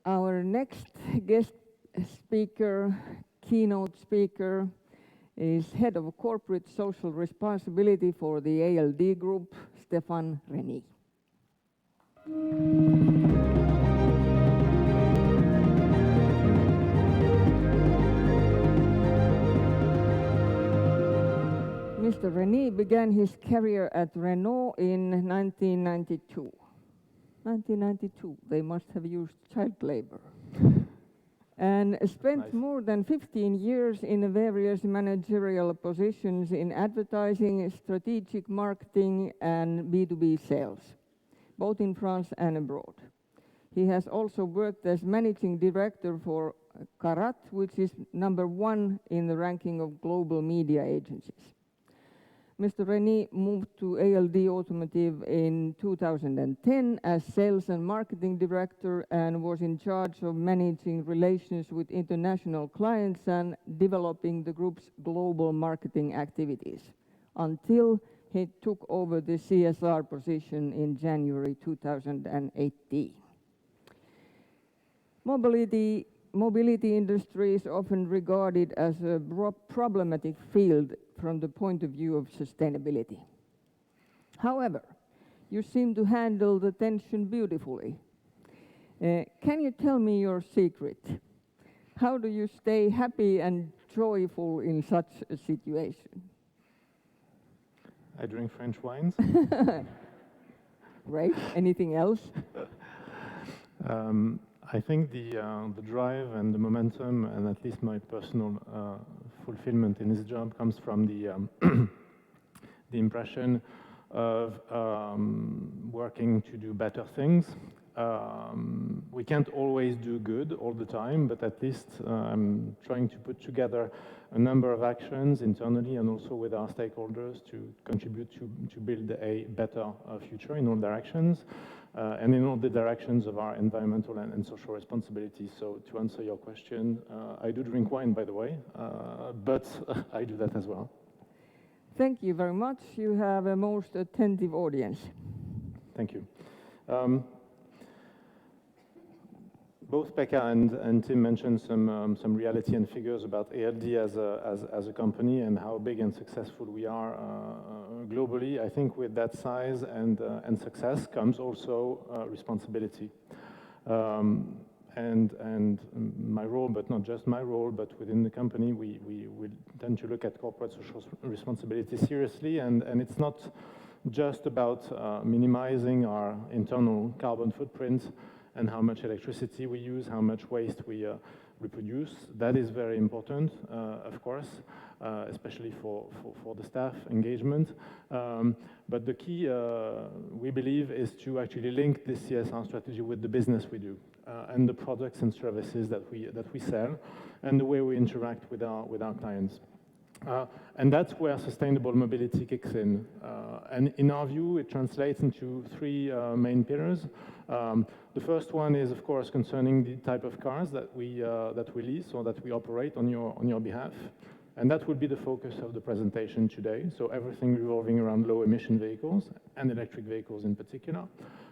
Our next guest speaker, keynote speaker, is Head of Corporate Social Responsibility for the ALD Group, Stephane Renie. Mr. Renie began his career at Renault in 1992. 1992, they must have used child labor. And spent more than 15 years in various managerial positions in advertising, strategic marketing and B2B sales, both in France and abroad. He has also worked as managing director for Carat, which is #1 in the ranking of global media agencies. Mr. Renie moved to ALD Automotive in 2010 as sales and marketing director and was in charge of managing relations with international clients and developing the group's global marketing activities until he took over the CSR position in January 2018. Mobility industry is often regarded as a problematic field from the point of view of sustainability. However, you seem to handle the tension beautifully. Can you tell me your secret? How do you stay happy and joyful in such a situation? I drink French wines. Great. Anything else? I think the drive and the momentum, and at least my personal fulfillment in this job, comes from the impression of working to do better things. We can't always do good all the time, but at least I'm trying to put together a number of actions internally and also with our stakeholders to contribute to build a better future in all directions. And in all the directions of our environmental and social responsibility. So to answer your question, I do drink wine, by the way, but I do that as well. Thank you very much. You have a most attentive audience. Thank you. Both Pekka and Tim mentioned some reality and figures about ALD as a company and how big and successful we are globally. I think with that size and success comes also responsibility. And my role, but not just my role, but within the company, we tend to look at corporate social responsibility seriously, and it's not just about minimizing our internal carbon footprint and how much electricity we use, how much waste we produce. That is very important, of course, especially for the staff engagement. But the key, we believe, is to actually link this CSR strategy with the business we do and the products and services that we sell and the way we interact with our clients. And that's where sustainable mobility kicks in. And in our view, it translates into three main pillars. The first one is, of course, concerning the type of cars that we lease or that we operate on your behalf. And that will be the focus of the presentation today. So everything revolving around low-emission vehicles and electric vehicles in particular.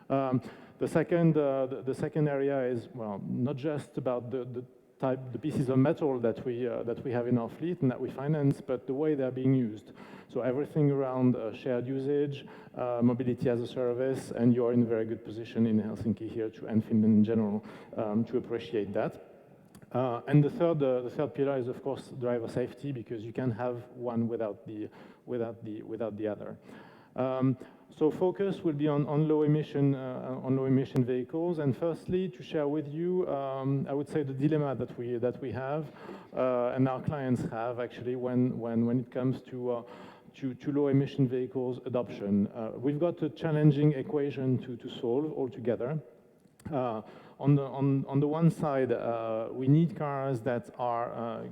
The second area is, well, not just about the pieces of metal that we have in our fleet and that we finance, but the way they're being used. So everything around shared usage, mobility as a service, and you're in a very good position in Helsinki here and Finland in general to appreciate that. And the third pillar is, of course, driver safety, because you can't have one without the other. So focus will be on low emission vehicles. And firstly, to share with you, I would say the dilemma that we have and our clients have actually when it comes to low emission vehicles adoption. We've got a challenging equation to solve altogether. On the one side, we need cars that are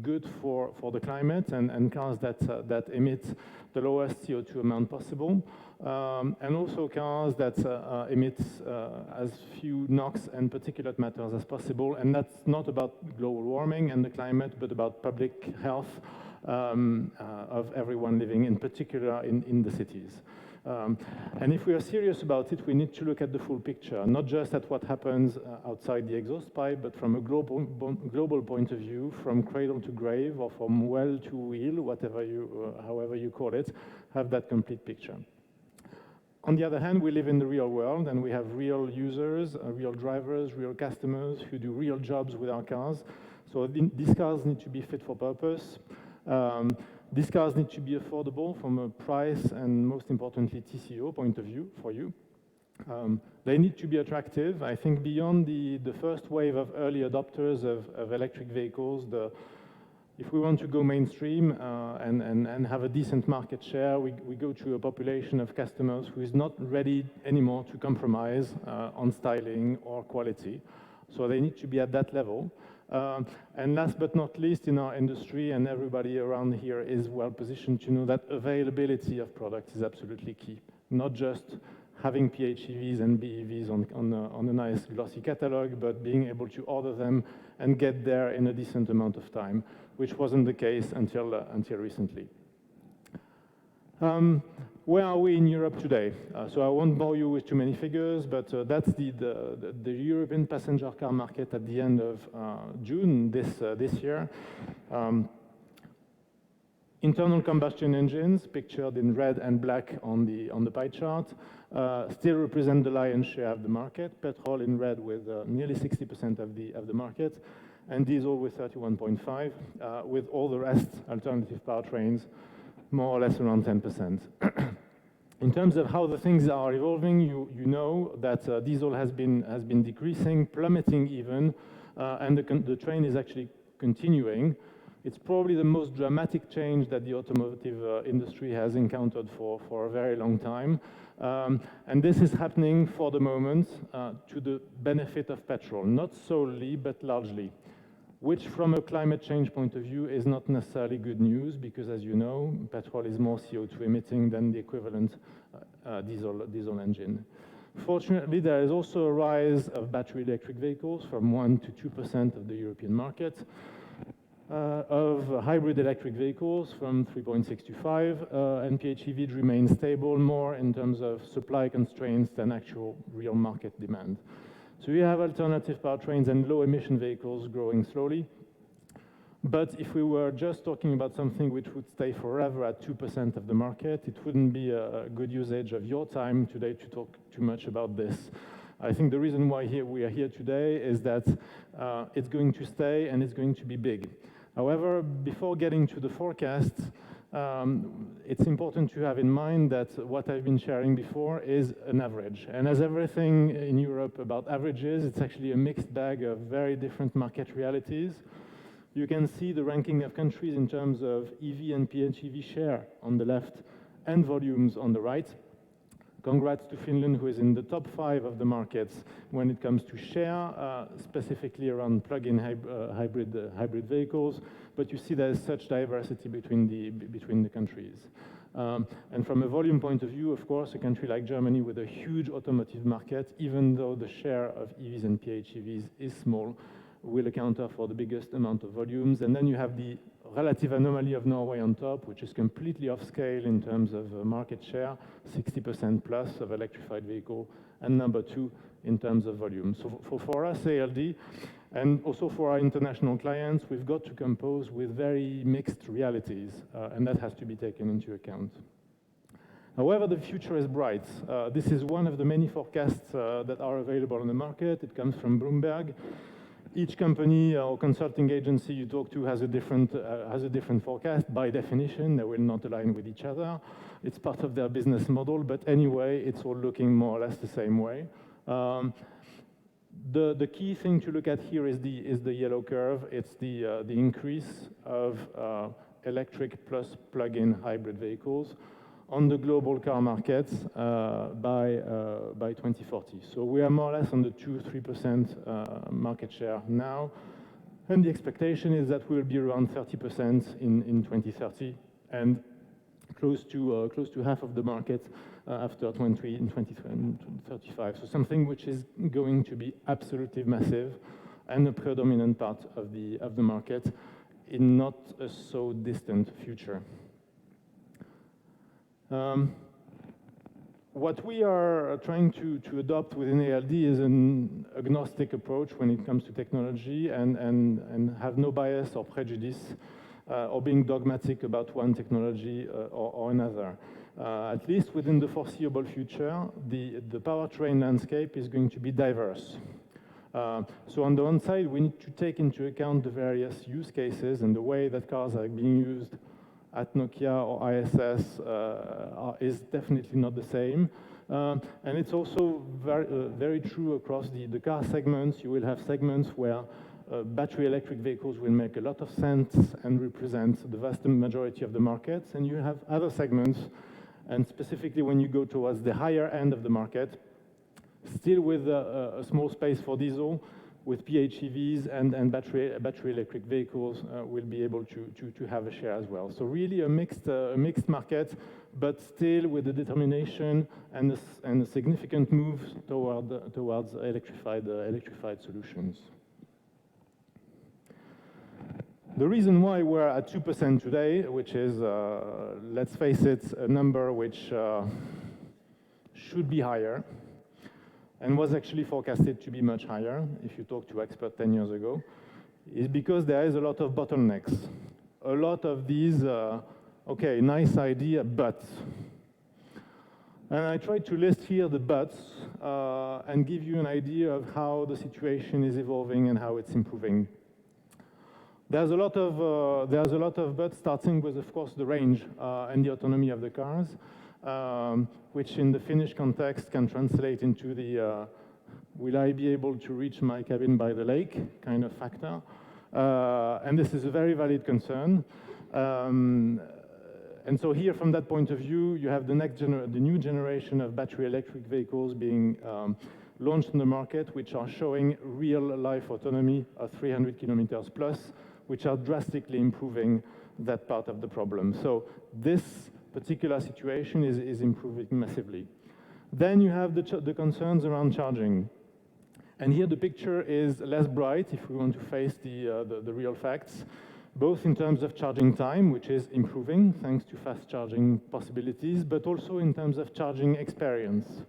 good for the climate and cars that emit the lowest CO2 amount possible, and also cars that emit as few NOx and particulate matters as possible. And that's not about global warming and the climate, but about public health of everyone living, in particular in the cities. And if we are serious about it, we need to look at the full picture, not just at what happens outside the exhaust pipe, but from a global point of view, from cradle to grave, or from well to wheel, whatever you, however you call it, have that complete picture. On the other hand, we live in the real world, and we have real users, real drivers, real customers who do real jobs with our cars. So these cars need to be fit for purpose. These cars need to be affordable from a price and, most importantly, TCO point of view for you. They need to be attractive. I think beyond the first wave of early adopters of electric vehicles, if we want to go mainstream and have a decent market share, we go to a population of customers who is not ready anymore to compromise on styling or quality. So they need to be at that level. And last but not least, in our industry, and everybody around here is well positioned to know that availability of products is absolutely key. Not just having PHEVs and BEVs on a nice glossy catalog, but being able to order them and get there in a decent amount of time, which wasn't the case until recently. Where are we in Europe today? So I won't bore you with too many figures, but that's the European passenger car market at the end of June this year. Internal combustion engines, pictured in red and black on the pie chart, still represent the lion's share of the market. Petrol in red with nearly 60% of the market, and diesel with 31.5%, with all the rest, alternative powertrains, more or less around 10%. In terms of how the things are evolving, you know that diesel has been decreasing, plummeting even, and the trend is actually continuing. It's probably the most dramatic change that the automotive industry has encountered for a very long time. And this is happening for the moment to the benefit of petrol, not solely, but largely, which from a climate change point of view is not necessarily good news, because as you know, petrol is more CO2 emitting than the equivalent diesel engine. Fortunately, there is also a rise of battery electric vehicles from 1 to 2% of the European market, of hybrid electric vehicles from 3.6 to 5, and PHEV remain stable more in terms of supply constraints than actual real market demand. So you have alternative powertrains and low-emission vehicles growing slowly. But if we were just talking about something which would stay forever at 2% of the market, it wouldn't be a good usage of your time today to talk too much about this. I think the reason why we are here today is that it's going to stay and it's going to be big. However, before getting to the forecast, it's important to have in mind that what I've been sharing before is an average. And as everything in Europe about averages, it's actually a mixed bag of very different market realities. You can see the ranking of countries in terms of EV and PHEV share on the left and volumes on the right. Congrats to Finland, who is in the top 5 of the markets when it comes to share, specifically around plug-in hybrid vehicles. But you see there is such diversity between the countries. And from a volume point of view, of course, a country like Germany with a huge automotive market, even though the share of EVs and PHEVs is small, will account for the biggest amount of volumes. And then you have the relative anomaly of Norway on top, which is completely off scale in terms of market share, 60% plus of electrified vehicle, and number 2 in terms of volume. So for us, ALD, and also for our international clients, we've got to compose with very mixed realities, and that has to be taken into account. However, the future is bright. This is one of the many forecasts that are available on the market. It comes from Bloomberg. Each company or consulting agency you talk to has a different forecast. By definition, they will not align with each other. It's part of their business model, but anyway, it's all looking more or less the same way. The key thing to look at here is the yellow curve. It's the increase of electric plus plug-in hybrid vehicles on the global car markets by 2040. So we are more or less on the 2-3% market share now, and the expectation is that we'll be around 30% in 2030, and close to half of the market after 2035. So something which is going to be absolutely massive and a predominant part of the market in not a so distant future. what we are trying to adopt within ALD is an agnostic approach when it comes to technology and have no bias or prejudice or being dogmatic about one technology or another. At least within the foreseeable future, the powertrain landscape is going to be diverse. So on the one side, we need to take into account the various use cases and the way that cars are being used at Nokia or ISS is definitely not the same. And it's also very true across the car segments. You will have segments where battery electric vehicles will make a lot of sense and represent the vast majority of the markets. And you have other segments, and specifically when you go towards the higher end of the market, still with a small space for diesel, with PHEVs and battery electric vehicles will be able to have a share as well. So really a mixed market, but still with the determination and a significant move towards electrified solutions. The reason why we're at 2% today, which is, let's face it, a number which should be higher, and was actually forecasted to be much higher, if you talk to experts 10 years ago, is because there is a lot of bottlenecks. A lot of these, okay, nice idea, but. And I tried to list here the buts and give you an idea of how the situation is evolving and how it's improving. There's a lot of buts, starting with, of course, the range and the autonomy of the cars. Which in the Finnish context can translate into the will I be able to reach my cabin by the lake kind of factor. And this is a very valid concern. And so here, from that point of view, you have the new generation of battery electric vehicles being launched in the market, which are showing real-life autonomy of 300 kilometers plus, which are drastically improving that part of the problem. So this particular situation is improving massively. Then you have the concerns around charging. And here the picture is less bright if we want to face the real facts, both in terms of charging time, which is improving thanks to fast charging possibilities, but also in terms of charging experience.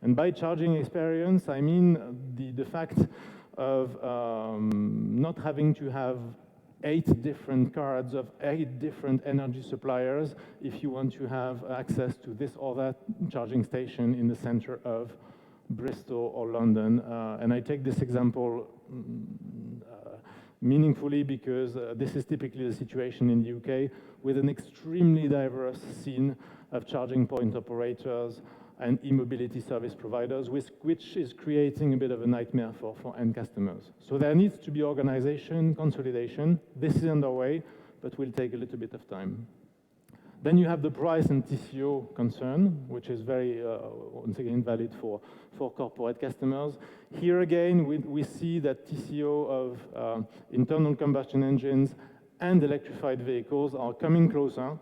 And by charging experience, I mean the fact of not having to have 8 different cards of 8 different energy suppliers if you want to have access to this or that charging station in the center of Bristol or London. And I take this example meaningfully because this is typically the situation in the UK with an extremely diverse scene of charging point operators and e-mobility service providers, which is creating a bit of a nightmare for end customers. So there needs to be organization, consolidation. This is underway, but will take a little bit of time. Then you have the price and TCO concern, which is very, once again, valid for corporate customers. Here again, we see that TCO of internal combustion engines and electrified vehicles are coming closer,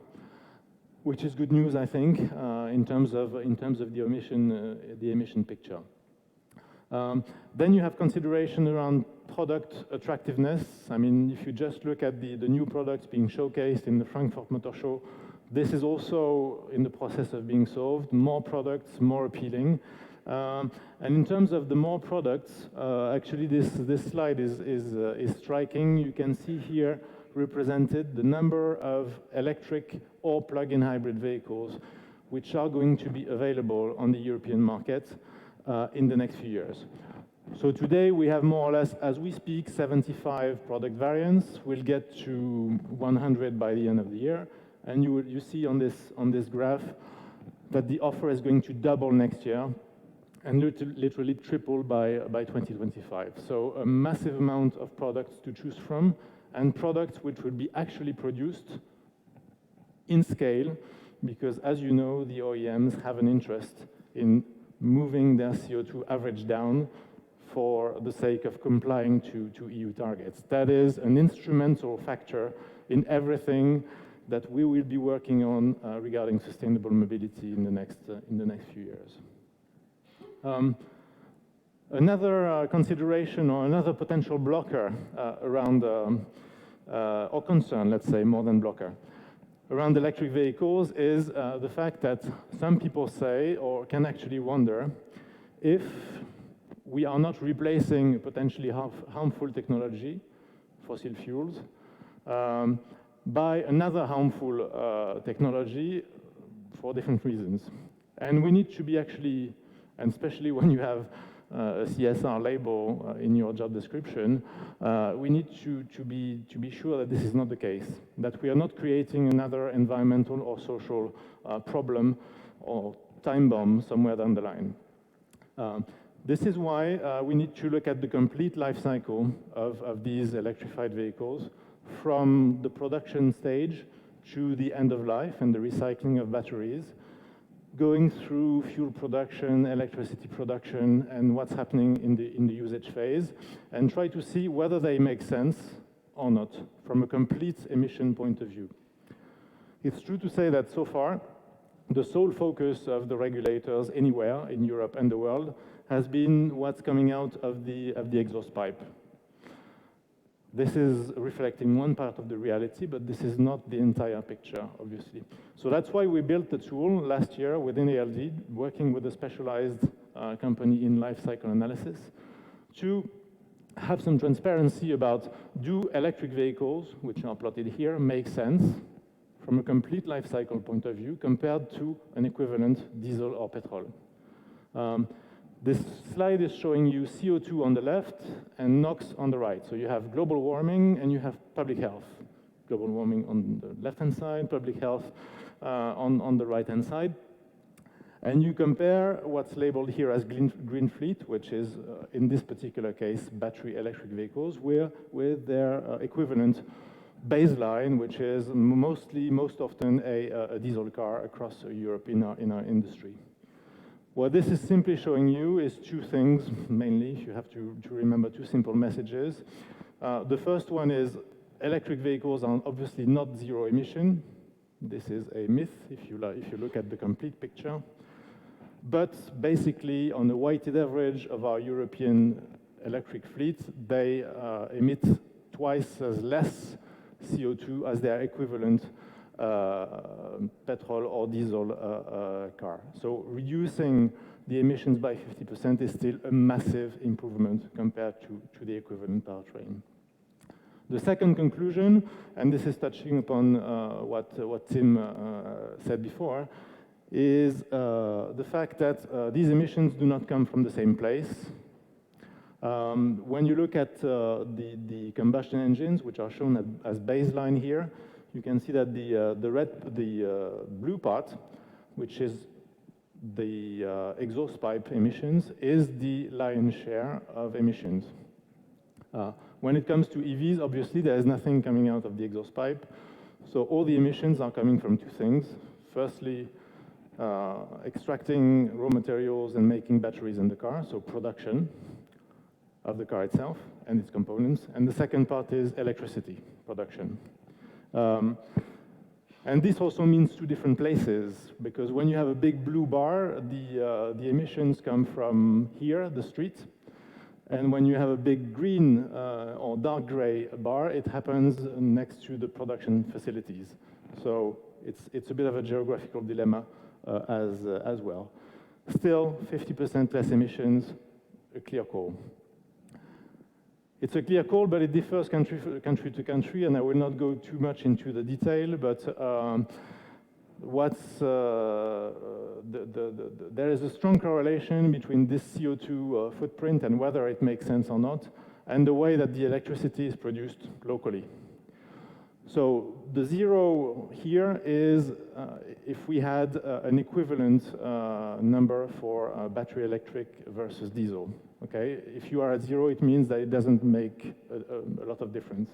which is good news, I think, in terms of the emission picture. Then you have consideration around product attractiveness. I mean, if you just look at the new products being showcased in the Frankfurt Motor Show, this is also in the process of being solved. More products, more appealing. And in terms of the more products, actually this slide is striking. You can see here represented the number of electric or plug-in hybrid vehicles which are going to be available on the European market in the next few years. So today we have more or less, as we speak, 75 product variants. We'll get to 100 by the end of the year. And you see on this graph that the offer is going to double next year and literally triple by 2025. So a massive amount of products to choose from, and products which will be actually produced in scale, because as you know, the OEMs have an interest in moving their CO2 average down for the sake of complying to EU targets. That is an instrumental factor in everything that we will be working on regarding sustainable mobility in the next few years. Another consideration or another potential blocker around, or concern, let's say, more than blocker, around electric vehicles is the fact that some people say, or can actually wonder, if we are not replacing potentially harmful technology, fossil fuels, by another harmful technology for different reasons. And we need to be actually, and especially when you have a CSR label in your job description, we need to be sure that this is not the case, that we are not creating another environmental or social problem or time bomb somewhere down the line. This is why we need to look at the complete life cycle of these electrified vehicles, from the production stage to the end of life and the recycling of batteries, going through fuel production, electricity production, and what's happening in the usage phase, and try to see whether they make sense or not from a complete emission point of view. It's true to say that so far, the sole focus of the regulators anywhere in Europe and the world has been what's coming out of the exhaust pipe. This is reflecting one part of the reality, but this is not the entire picture, obviously. So that's why we built a tool last year within ALD, working with a specialized company in life cycle analysis, to have some transparency about, do electric vehicles, which are plotted here, make sense from a complete life cycle point of view compared to an equivalent diesel or petrol. This slide is showing you CO2 on the left and NOx on the right. So you have global warming and you have public health. Global warming on the left-hand side, public health on the right-hand side. And you compare what's labeled here as green fleet, which is, in this particular case, battery electric vehicles, with their equivalent baseline, which is most often a diesel car across Europe in our industry. What this is simply showing you is two things, mainly. You have to remember two simple messages. The first one is electric vehicles are obviously not zero emission. This is a myth if you look at the complete picture. But basically, on a weighted average of our European electric fleet, they emit twice as less CO2 as their equivalent petrol or diesel car. So reducing the emissions by 50% is still a massive improvement compared to the equivalent powertrain. The second conclusion, and this is touching upon what Tim said before, is the fact that these emissions do not come from the same place. When you look at the combustion engines, which are shown as baseline here, you can see that the blue part, which is the exhaust pipe emissions, is the lion's share of emissions. When it comes to EVs, obviously, there is nothing coming out of the exhaust pipe. So all the emissions are coming from two things. Firstly, extracting raw materials and making batteries in the car, so production of the car itself and its components. And the second part is electricity production. And this also means two different places, because when you have a big blue bar, the emissions come from here, the street. And when you have a big green or dark gray bar, it happens next to the production facilities. So it's a bit of a geographical dilemma as well. Still, 50% less emissions, a clear call. It's a clear call, but it differs country to country, and I will not go too much into the detail, but there is a strong correlation between this CO2 footprint and whether it makes sense or not, and the way that the electricity is produced locally. So the zero here is if we had an equivalent number for battery electric versus diesel. Okay, if you are at zero, it means that it doesn't make a lot of difference.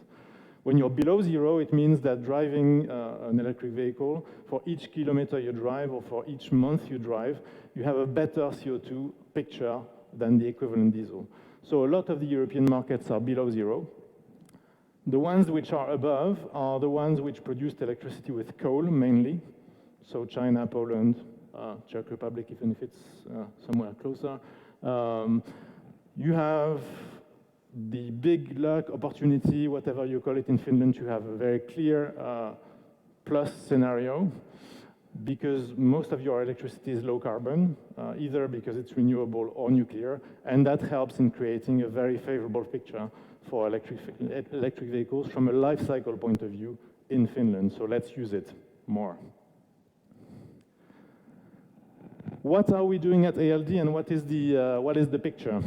When you're below zero, it means that driving an electric vehicle, for each kilometer you drive or for each month you drive, you have a better CO2 picture than the equivalent diesel. So a lot of the European markets are below zero. The ones which are above are the ones which produced electricity with coal mainly. So China, Poland, Czech Republic, even if it's somewhere closer. You have the big luck, opportunity, whatever you call it in Finland, to have a very clear plus scenario, because most of your electricity is low carbon, either because it's renewable or nuclear, and that helps in creating a very favorable picture for electric vehicles from a life cycle point of view in Finland. So let's use it more. What are we doing at ALD, and what is the picture?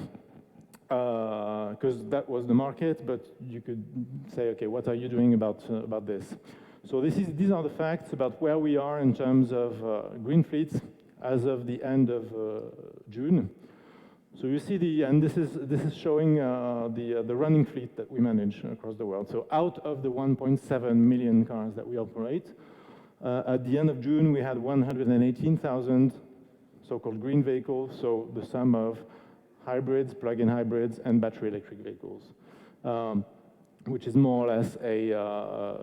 Because that was the market, but you could say, okay, what are you doing about this? So these are the facts about where we are in terms of green fleets as of the end of June. So you see and this is showing the running fleet that we manage across the world. So out of the 1.7 million cars that we operate, at the end of June we had 118,000 so-called green vehicles, so the sum of hybrids, plug-in hybrids, and battery electric vehicles, which is more or less a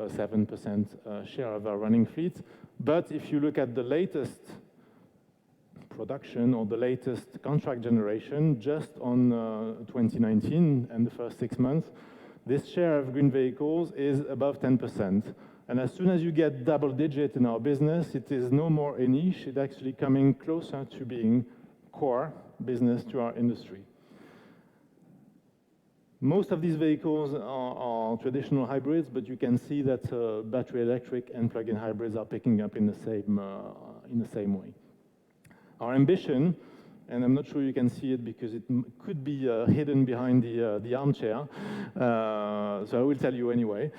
7% share of our running fleet. But if you look at the latest production or the latest contract generation, just on 2019 and the first 6 months, this share of green vehicles is above 10%. And as soon as you get double digit in our business, it is no more a niche, it's actually coming closer to being core business to our industry. Most of these vehicles are traditional hybrids, but you can see that battery electric and plug-in hybrids are picking up in the same way. Our ambition, and I'm not sure you can see it because it could be hidden behind the armchair, so I will tell you anyway,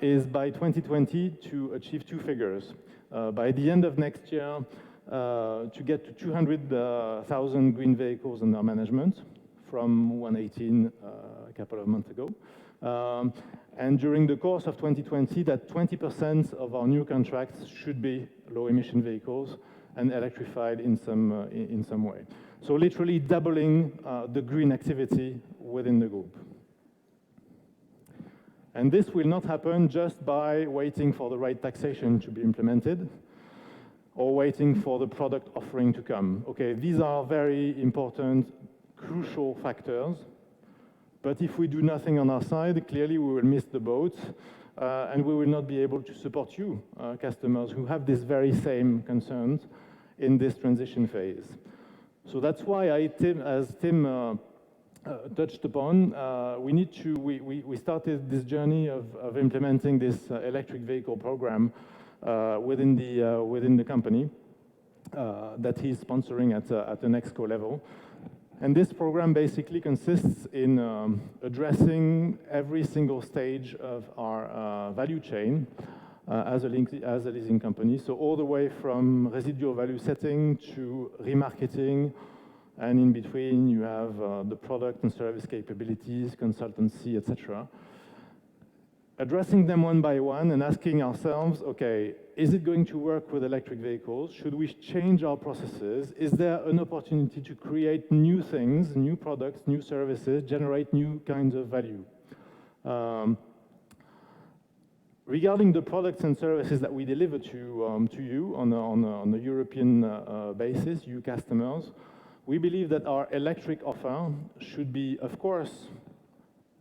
is by 2020 to achieve two figures. By the end of next year, to get to 200,000 green vehicles under management from 118 a couple of months ago. And during the course of 2020, that 20% of our new contracts should be low-emission vehicles and electrified in some way. So literally doubling the green activity within the group. And this will not happen just by waiting for the right taxation to be implemented or waiting for the product offering to come. Okay, these are very important, crucial factors, but if we do nothing on our side, clearly we will miss the boat, and we will not be able to support you, customers who have this very same concerns in this transition phase. So that's why as Tim touched upon, we started this journey of implementing this electric vehicle program within the company that he's sponsoring at the Nexco level. And this program basically consists in addressing every single stage of our value chain as a leasing company. So all the way from residual value setting to remarketing, and in between you have the product and service capabilities, consultancy, etc. Addressing them one by one and asking ourselves, okay, is it going to work with electric vehicles? Should we change our processes? Is there an opportunity to create new things, new products, new services, generate new kinds of value? Regarding the products and services that we deliver to you on a European basis, you customers, we believe that our electric offer should be, of course,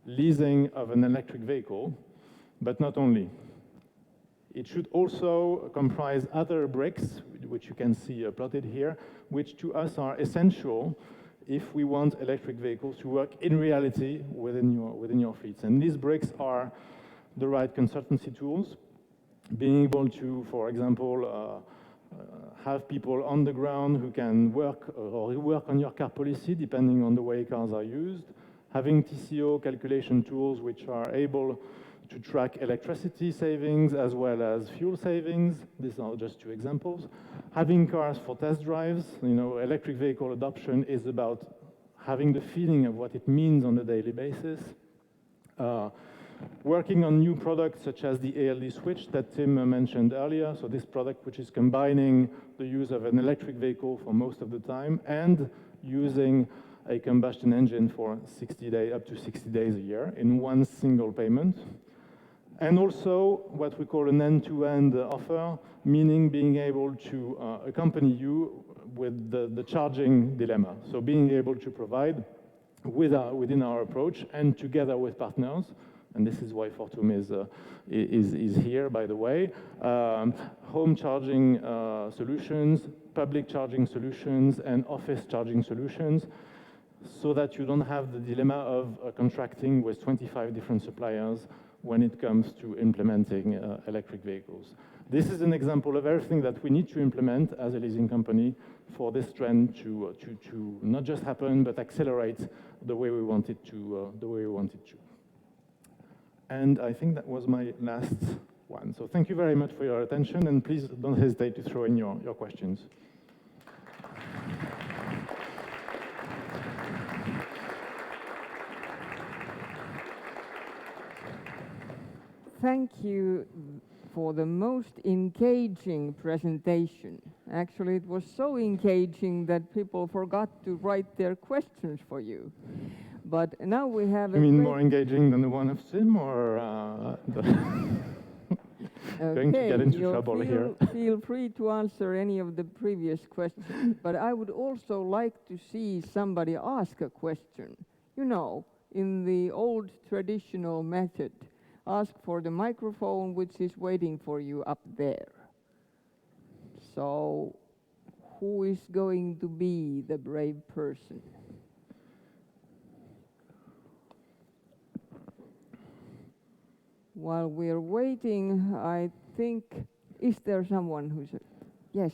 leasing of an electric vehicle, but not only. It should also comprise other bricks, which you can see plotted here, which to us are essential if we want electric vehicles to work in reality within your fleets. And these bricks are the right consultancy tools, being able to, for example, have people on the ground who can work on your car policy, depending on the way cars are used, having TCO calculation tools which are able to track electricity savings as well as fuel savings. These are just two examples. Having cars for test drives. Electric vehicle adoption is about having the feeling of what it means on a daily basis. Working on new products such as the ALD switch that Tim mentioned earlier. So this product which is combining the use of an electric vehicle for most of the time and using a combustion engine for up to 60 days a year in one single payment. And also what we call an end-to-end offer, meaning being able to accompany you with the charging dilemma. So being able to provide within our approach and together with partners and this is why Fortum is here, by the way. Home charging solutions, public charging solutions, and office charging solutions, so that you don't have the dilemma of contracting with 25 different suppliers when it comes to implementing electric vehicles. This is an example of everything that we need to implement as a leasing company for this trend to not just happen, but accelerate the way we want it to. And I think that was my last one. So thank you very much for your attention, and please don't hesitate to throw in your questions. Thank you for the most engaging presentation. Actually, it was so engaging that people forgot to write their questions for you. But now we have You mean more engaging than the one of Sim, or going to get into trouble here? Feel free to answer any of the previous questions, but I would also like to see somebody ask a question. You know, in the old traditional method, ask for the microphone, which is waiting for you up there. So, who is going to be the brave person? While we're waiting, I think, is there someone who's... Yes.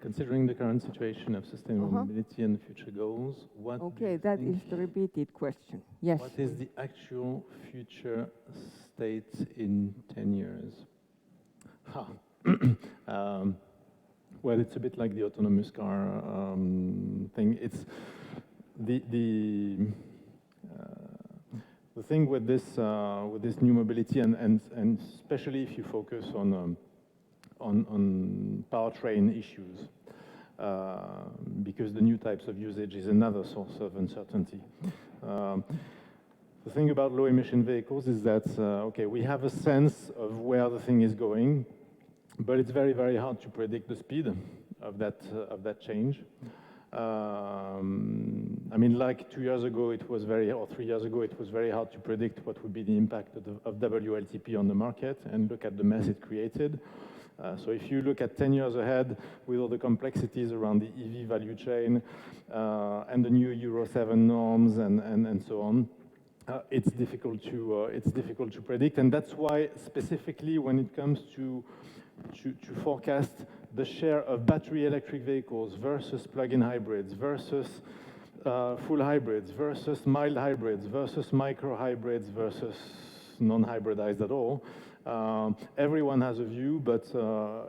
Considering the current situation of sustainable mobility and the future goals, what... Okay, that is the repeated question. Yes. What is the actual future state in 10 years? Well, it's a bit like the autonomous car thing. It's the thing with this new mobility, and especially if you focus on powertrain issues, because the new types of usage is another source of uncertainty. The thing about low emission vehicles is that, okay, we have a sense of where the thing is going, but it's very, very hard to predict the speed of that change. I mean, like 2 years ago, or 3 years ago, it was very hard to predict what would be the impact of WLTP on the market, and look at the mess it created. So if you look at 10 years ahead, with all the complexities around the EV value chain, and the new Euro 7 norms and so on, it's difficult to predict, and that's why specifically when it comes to forecast the share of battery electric vehicles versus plug-in hybrids versus full hybrids versus mild hybrids versus micro hybrids versus non-hybridized at all. Everyone has a view, but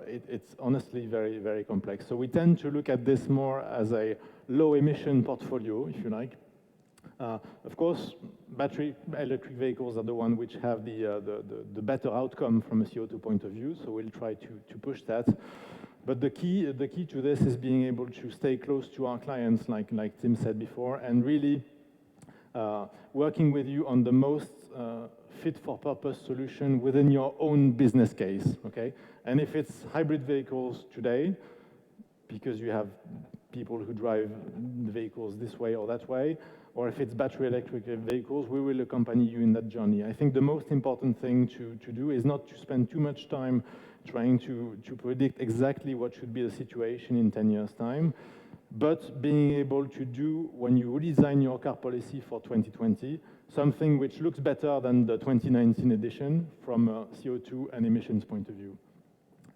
it's honestly very, very complex. So we tend to look at this more as a low emission portfolio, if you like. Of course, battery electric vehicles are the one which have the better outcome from a CO2 point of view, so we'll try to push that. But the key to this is being able to stay close to our clients, like Tim said before, and really working with you on the most fit-for-purpose solution within your own business case, okay? And if it's hybrid vehicles today, because you have people who drive the vehicles this way or that way, or if it's battery electric vehicles, we will accompany you in that journey. I think the most important thing to do is not to spend too much time trying to predict exactly what should be the situation in 10 years' time, but being able to do, when you redesign your car policy for 2020, something which looks better than the 2019 edition from a CO2 and emissions point of view.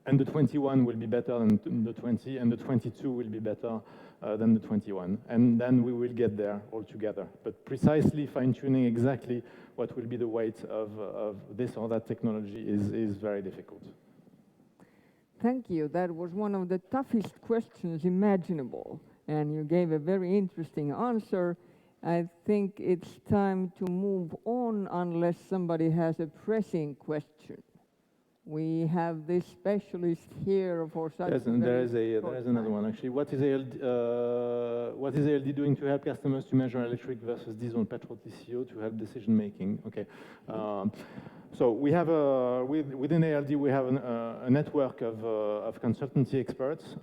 And the 21 will be better than the 20, and the 22 will be better than the 21. And then we will get there all together. But precisely fine-tuning exactly what will be the weight of this or that technology is very difficult. Thank you. That was one of the toughest questions imaginable, and you gave a very interesting answer. I think it's time to move on, unless somebody has a pressing question. We have this specialist here for such. There is another one actually. What is ALD doing to help customers to measure electric versus diesel petrol TCO to help decision making? Okay. So we have within ALD we have a network of consultancy experts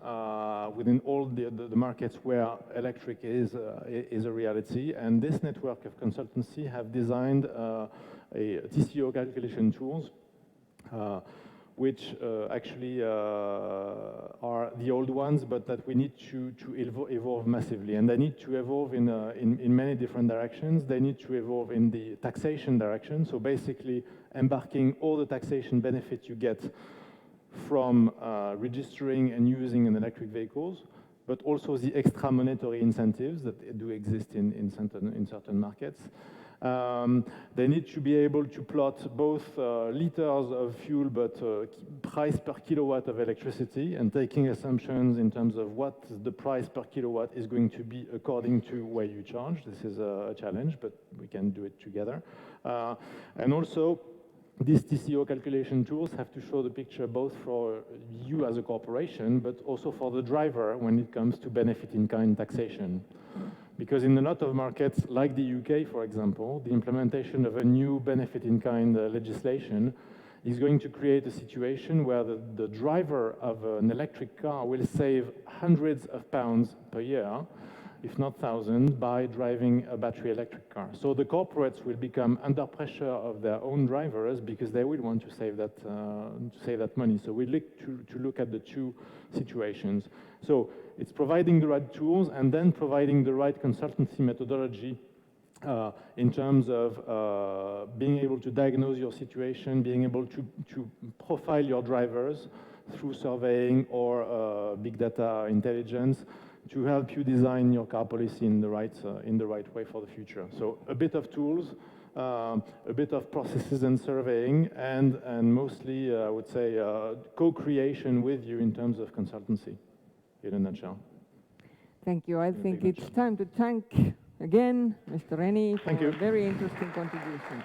within all the markets where electric is a reality, and this network of consultancy have designed a TCO calculation tools which actually are the old ones, but that we need to evolve massively, and they need to evolve in many different directions. They need to evolve in the taxation direction, so basically embarking all the taxation benefits you get from registering and using an electric vehicles, but also the extra monetary incentives that do exist in certain markets. They need to be able to plot both liters of fuel, but price per kilowatt of electricity, and taking assumptions in terms of what the price per kilowatt is going to be according to where you charge. This is a challenge, but we can do it together. And also, these TCO calculation tools have to show the picture both for you as a corporation, but also for the driver when it comes to benefit-in-kind taxation. Because in a lot of markets, like the UK, for example, the implementation of a new benefit-in-kind legislation is going to create a situation where the driver of an electric car will save hundreds of pounds per year, if not thousands, by driving a battery electric car. So the corporates will become under pressure of their own drivers because they will want to save that money. So we look at the two situations. So it's providing the right tools and then providing the right consultancy methodology in terms of being able to diagnose your situation, being able to profile your drivers through surveying or big data intelligence, to help you design your car policy in the right way for the future. So a bit of tools, a bit of processes and surveying, and mostly, I would say, co-creation with you in terms of consultancy, in a nutshell. Thank you. I think it's time to thank again Mr. Renie for a very interesting contribution.